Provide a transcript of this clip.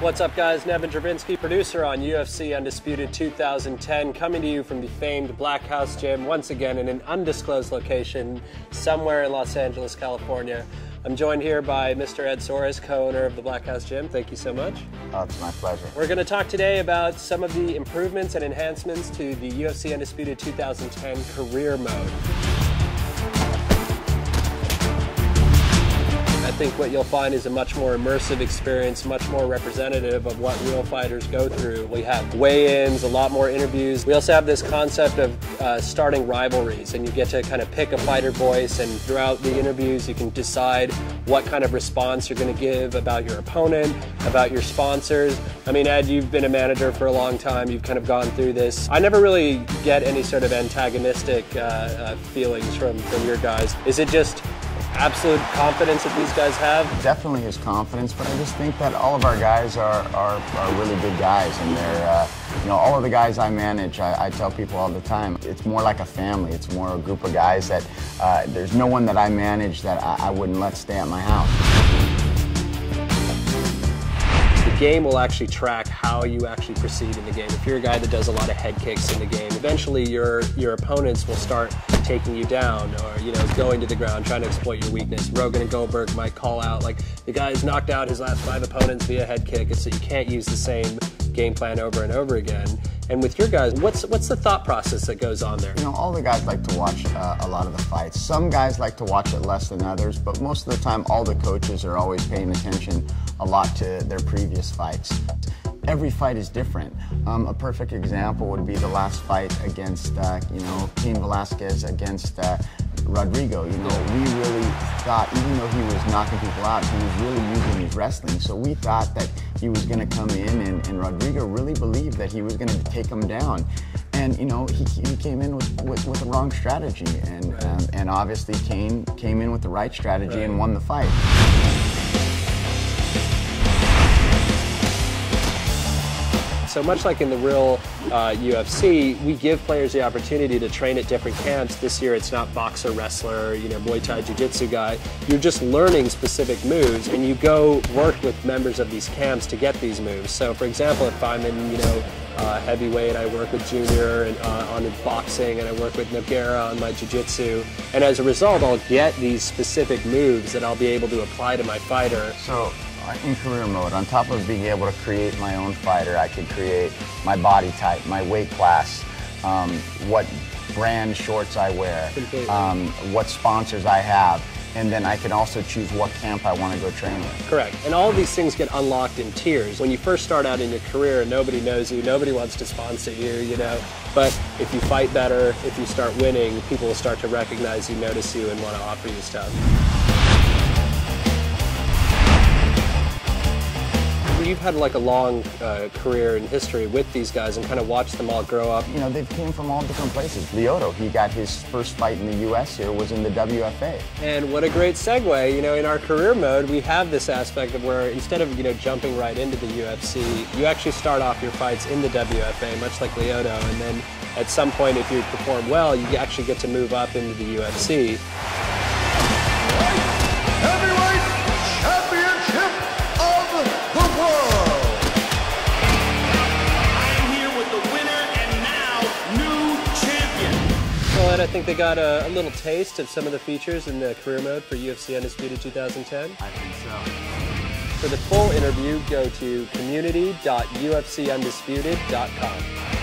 What's up, guys? Nevin Dravinsky, producer on UFC Undisputed 2010, coming to you from the famed Black House Gym, once again in an undisclosed location somewhere in Los Angeles, California. I'm joined here by Mr. Ed Soares, co-owner of the Black House Gym. Thank you so much. Oh, it's my pleasure. We're going to talk today about some of the improvements and enhancements to the UFC Undisputed 2010 career mode. I think what you'll find is a much more immersive experience, much more representative of what real fighters go through. We have weigh-ins, a lot more interviews. We also have this concept of starting rivalries, and you get to kind of pick a fighter voice, and throughout the interviews you can decide what kind of response you're going to give about your opponent, about your sponsors. I mean, Ed, you've been a manager for a long time. You've kind of gone through this. I never really get any sort of antagonistic feelings from your guys. Is it just absolute confidence that these guys have? Definitely is confidence, but I just think that all of our guys are really good guys, and they're, you know, all of the guys I manage, I tell people all the time, it's more like a family. It's more a group of guys that there's no one that I manage that I wouldn't let stay at my house. The game will actually track how you actually proceed in the game. If you're a guy that does a lot of head kicks in the game, eventually your opponents will start taking you down, or, you know, going to the ground, trying to exploit your weakness. Rogan and Goldberg might call out, like, the guy's knocked out his last 5 opponents via head kick, so you can't use the same game plan over and over again. And with your guys, what's the thought process that goes on there? You know, all the guys like to watch a lot of the fights. Some guys like to watch it less than others, but most of the time all the coaches are always paying attention a lot to their previous fights. Every fight is different. A perfect example would be the last fight against, you know, Cain Velasquez against Rodrigo. You know, we really thought, even though he was knocking people out, he was really using his wrestling. So we thought that he was going to come in, and Rodrigo really believed that he was going to take him down. And, you know, he came in with the wrong strategy, and obviously Cain came in with the right strategy and won the fight. So much like in the real UFC, we give players the opportunity to train at different camps. This year it's not boxer, wrestler, you know, Muay Thai, Jiu-Jitsu guy. You're just learning specific moves, and you go work with members of these camps to get these moves. So for example, if I'm in, you know, heavyweight, I work with Junior and, on his boxing, and I work with Nogueira on my Jiu-Jitsu. And as a result, I'll get these specific moves that I'll be able to apply to my fighter. So, in career mode, on top of being able to create my own fighter, I could create my body type, my weight class, what brand shorts I wear, what sponsors I have, and then I can also choose what camp I want to go train with. Correct. And all of these things get unlocked in tiers. When you first start out in your career, nobody knows you, nobody wants to sponsor you, you know. But if you fight better, if you start winning, people will start to recognize you, notice you, and want to offer you stuff. You've had like a long career and history with these guys, and kind of watched them all grow up. You know, they came from all different places. Lyoto, he got his first fight in the US here, was in the WFA. And what a great segue, you know, in our career mode, we have this aspect of where instead of, you know, jumping right into the UFC, you actually start off your fights in the WFA, much like Lyoto, and then at some point, if you perform well, you actually get to move up into the UFC. And I think they got a little taste of some of the features in the career mode for UFC Undisputed 2010. I think so. For the full interview, go to community.ufcundisputed.com.